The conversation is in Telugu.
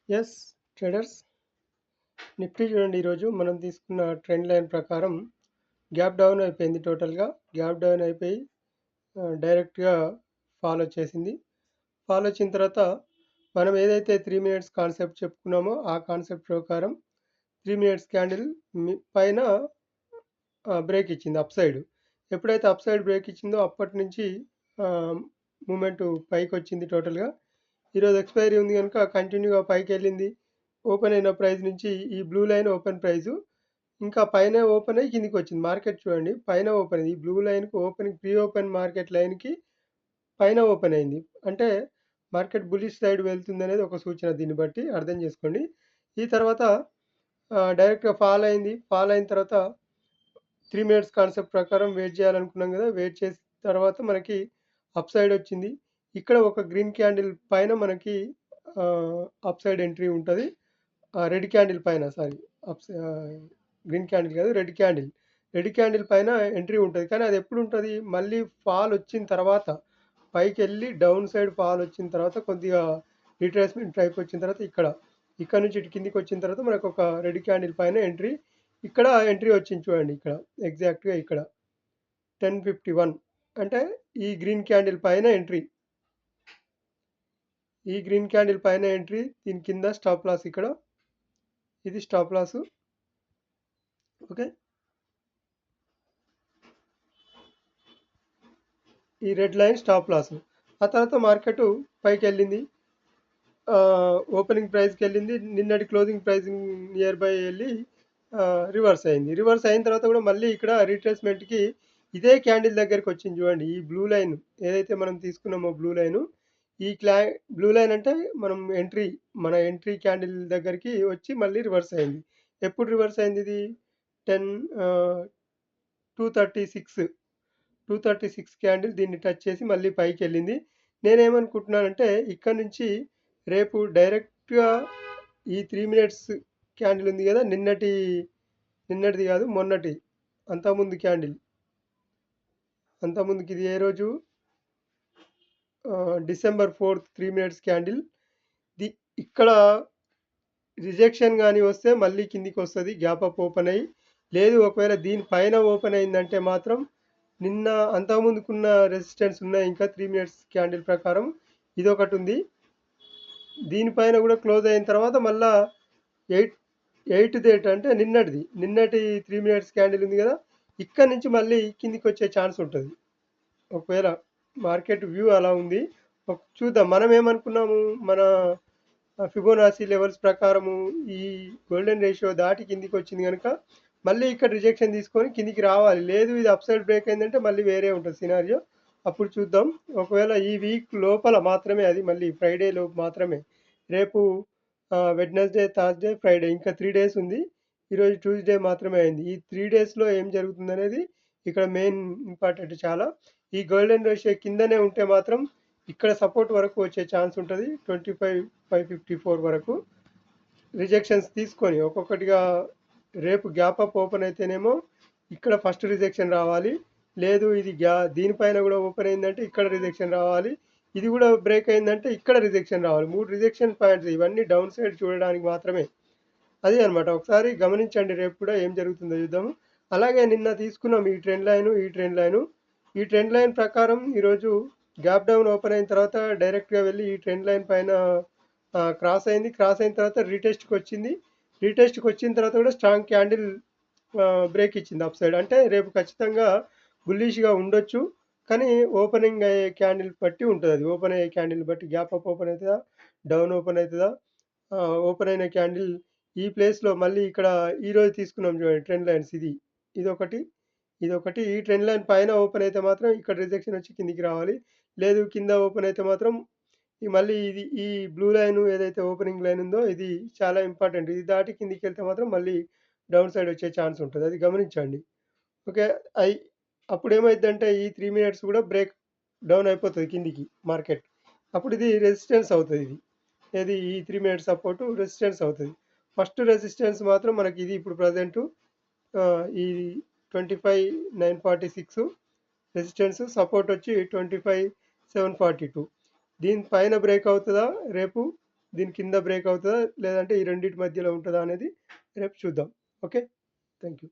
ఎస్ ట్రేడర్స్, నిఫ్టీ చూడండి. ఈరోజు మనం తీసుకున్న ట్రెండ్ లైన్ ప్రకారం గ్యాప్ డౌన్ అయిపోయింది. టోటల్గా గ్యాప్ డౌన్ అయిపోయి డైరెక్ట్గా ఫాల్ వచ్చేసింది. ఫాల్ వచ్చిన తర్వాత మనం ఏదైతే 3 మినిట్స్ కాన్సెప్ట్ చెప్పుకున్నామో ఆ కాన్సెప్ట్ ప్రకారం 3 మినిట్స్ క్యాండిల్ పైన బ్రేక్ ఇచ్చింది అప్ సైడ్. ఎప్పుడైతే అప్ సైడ్ బ్రేక్ ఇచ్చిందో అప్పటి నుంచి మూమెంట్ పైకి వచ్చింది. టోటల్గా ఈరోజు ఎక్స్పైరీ ఉంది కనుక కంటిన్యూగా పైకి వెళ్ళింది. ఓపెన్ అయిన ప్రైస్ నుంచి ఈ బ్లూ లైన్ ఓపెన్ ప్రైజు ఇంకా పైన ఓపెన్ అయ్యి కిందికి వచ్చింది. మార్కెట్ చూడండి, పైన ఓపెన్ అయింది. ఈ బ్లూ లైన్కి ఓపెనింగ్ ప్రీ ఓపెన్ మార్కెట్ లైన్కి పైన ఓపెన్ అయింది. అంటే మార్కెట్ బుల్లిష్ సైడ్ వెళ్తుంది అనేది ఒక సూచన. దీన్ని బట్టి అర్థం చేసుకోండి. ఈ తర్వాత డైరెక్ట్గా ఫాల్ అయింది. ఫాల్ అయిన తర్వాత 3 మినిట్స్ కాన్సెప్ట్ ప్రకారం వెయిట్ చేయాలనుకున్నాం కదా. వెయిట్ చేసిన తర్వాత మనకి అప్ సైడ్ వచ్చింది. ఇక్కడ ఒక గ్రీన్ క్యాండిల్ పైన మనకి అప్ సైడ్ ఎంట్రీ ఉంటుంది. రెడ్ క్యాండిల్ పైన గ్రీన్ క్యాండిల్ కాదు, రెడ్ క్యాండిల్ పైన ఎంట్రీ ఉంటుంది. కానీ అది ఎప్పుడు ఉంటుంది? మళ్ళీ ఫాల్ వచ్చిన తర్వాత పైకి వెళ్ళి డౌన్ సైడ్ ఫాల్ వచ్చిన తర్వాత కొద్దిగా రిట్రేస్మెంట్ టైప్ వచ్చిన తర్వాత ఇక్కడ నుంచి ఇటు కిందికి వచ్చిన తర్వాత మనకు ఒక రెడ్ క్యాండిల్ పైన ఎంట్రీ, ఇక్కడ ఎంట్రీ వచ్చింది చూడండి. ఇక్కడ ఎగ్జాక్ట్గా ఇక్కడ 10:51 అంటే ఈ గ్రీన్ క్యాండిల్ పైన ఎంట్రీ, దీని కింద స్టాప్ లాస్. ఇక్కడ ఇది స్టాప్ లాస్. ఓకే, ఈ రెడ్ లైన్ స్టాప్ లాస్. ఆ తర్వాత మార్కెట్ పైకి వెళ్ళింది. ఓపెనింగ్ ప్రైస్కి వెళ్ళింది. నిన్నటి క్లోజింగ్ ప్రైస్ నియర్ బై వెళ్ళి రివర్స్ అయింది. రివర్స్ అయిన తర్వాత కూడా మళ్ళీ ఇక్కడ రీట్రేస్మెంట్కి ఇదే క్యాండిల్ దగ్గరికి వచ్చింది చూడండి. ఈ బ్లూ లైన్ ఏదైతే మనం తీసుకున్నామో ఈ బ్లూ లైన్ అంటే మన ఎంట్రీ క్యాండిల్ దగ్గరికి వచ్చి మళ్ళీ రివర్స్ అయింది. ఎప్పుడు రివర్స్ అయింది? ఇది 236 క్యాండిల్ దీన్ని టచ్ చేసి మళ్ళీ పైకి వెళ్ళింది. నేనేమనుకుంటున్నానంటే ఇక్కడ నుంచి రేపు డైరెక్ట్గా ఈ 3 మినిట్స్ క్యాండిల్ ఉంది కదా, నిన్నటిది కాదు మొన్నటి, అంతకుముందుకి ఇది ఏ రోజు? December 4th 3 minutes candle. ఇక్కడ రిజెక్షన్ కానీ వస్తే మళ్ళీ కిందికి వస్తుంది, గ్యాప్ అప్ ఓపెన్ అయ్యి. లేదు ఒకవేళ దీనిపైన ఓపెన్ అయిందంటే మాత్రం నిన్న అంతకుముందుకున్న రెసిస్టెన్స్ ఉన్నాయి. ఇంకా 3 మినిట్స్ క్యాండిల్ ప్రకారం ఇది ఒకటి ఉంది. దీనిపైన కూడా క్లోజ్ అయిన తర్వాత మళ్ళా 8th డేట్ అంటే నిన్నటి 3 మినిట్స్ క్యాండిల్ ఉంది కదా, ఇక్కడ నుంచి మళ్ళీ కిందికి వచ్చే ఛాన్స్ ఉంటుంది. ఒకవేళ మార్కెట్ వ్యూ అలా ఉంది. చూద్దాం. మనం ఏమనుకున్నాము, మన ఫిబోనాసీ లెవెల్స్ ప్రకారము ఈ గోల్డెన్ రేషియో దాటి కిందికి వచ్చింది కనుక మళ్ళీ ఇక్కడ రిజెక్షన్ తీసుకొని కిందికి రావాలి. లేదు ఇది అప్ సైడ్ బ్రేక్ అయిందంటే మళ్ళీ వేరే ఉంటుంది సినారియో. అప్పుడు చూద్దాం. ఒకవేళ ఈ వీక్ లోపల మాత్రమే, అది మళ్ళీ ఫ్రైడే లోపు మాత్రమే. రేపు వెడ్నెస్డే, థర్స్డే, ఫ్రైడే, ఇంకా 3 డేస్ ఉంది. ఈరోజు ట్యూస్డే మాత్రమే అయింది. ఈ 3 డేస్లో ఏం జరుగుతుంది అనేది ఇక్కడ మెయిన్ ఇంపార్టెంట్ చాలా. ఈ గోల్డెన్ రేషియో కిందనే ఉంటే మాత్రం ఇక్కడ సపోర్ట్ వరకు వచ్చే ఛాన్స్ ఉంటుంది. 25,554 వరకు రిజెక్షన్స్ తీసుకొని ఒక్కొక్కటిగా రేపు గ్యాప్ అప్ ఓపెన్ అయితేనేమో ఇక్కడ ఫస్ట్ రిజెక్షన్ రావాలి. లేదు ఇది దీనిపైన కూడా ఓపెన్ అయిందంటే ఇక్కడ రిజెక్షన్ రావాలి. ఇది కూడా బ్రేక్ అయిందంటే ఇక్కడ రిజెక్షన్ రావాలి. 3 రిజెక్షన్ పాయింట్స్, ఇవన్నీ డౌన్ సైడ్ చూడడానికి మాత్రమే. అదే అనమాట. ఒకసారి గమనించండి, రేపు కూడా ఏం జరుగుతుందో చూద్దాము. అలాగే నిన్న తీసుకున్నాం ఈ ట్రెండ్ లైన్ ప్రకారం ఈరోజు గ్యాప్ డౌన్ ఓపెన్ అయిన తర్వాత డైరెక్ట్గా వెళ్ళి ఈ ట్రెండ్ లైన్ పైన క్రాస్ అయిన తర్వాత రీటెస్ట్కి వచ్చిన తర్వాత కూడా స్ట్రాంగ్ క్యాండిల్ బ్రేక్ ఇచ్చింది అప్ సైడ్. అంటే రేపు ఖచ్చితంగా బుల్లిష్గా ఉండొచ్చు. కానీ ఓపెనింగ్ అయ్యే క్యాండిల్ బట్టి ఉంటుంది. అది ఓపెన్ అయ్యే క్యాండిల్ బట్టి గ్యాప్ అప్ ఓపెన్ అవుతుందా, డౌన్ ఓపెన్ అవుతుందా. ఓపెన్ అయిన క్యాండిల్ ఈ ప్లేస్లో మళ్ళీ ఇక్కడ ఈరోజు తీసుకున్నాం చూడండి ట్రెండ్ లైన్స్, ఇదొకటి. ఈ ట్రెండ్ లైన్ పైన ఓపెన్ అయితే మాత్రం ఇక్కడ రిజెక్షన్ వచ్చి కిందికి రావాలి. లేదు కింద ఓపెన్ అయితే మాత్రం మళ్ళీ ఈ బ్లూ లైన్ ఏదైతే ఓపెనింగ్ లైన్ ఉందో ఇది చాలా ఇంపార్టెంట్. ఇది దాటి కిందికి వెళ్తే మాత్రం మళ్ళీ డౌన్ సైడ్ వచ్చే ఛాన్స్ ఉంటుంది. అది గమనించండి. ఓకే, అప్పుడు ఏమైందంటే ఈ 3 మినిట్స్ కూడా బ్రేక్ డౌన్ అయిపోతుంది కిందికి మార్కెట్. అప్పుడు ఇది రెసిస్టెన్స్ అవుతుంది. ఏది ఈ 3 మినిట్స్ సపోర్టు రెసిస్టెన్స్ అవుతుంది. ఫస్ట్ రెసిస్టెన్స్ మాత్రం మనకి ఇది ఇప్పుడు ప్రజెంటు ఈ 25,946 రెసిస్టెన్స్, సపోర్ట్ వచ్చి 25,742. దీనిపైన బ్రేక్ అవుతుందా రేపు? దీని కింద బ్రేక్ అవుతదా? లేదంటే ఈ రెండిటి మధ్యలో ఉంటదా అనేది రేపు చూద్దాం. ఓకే. Thank you.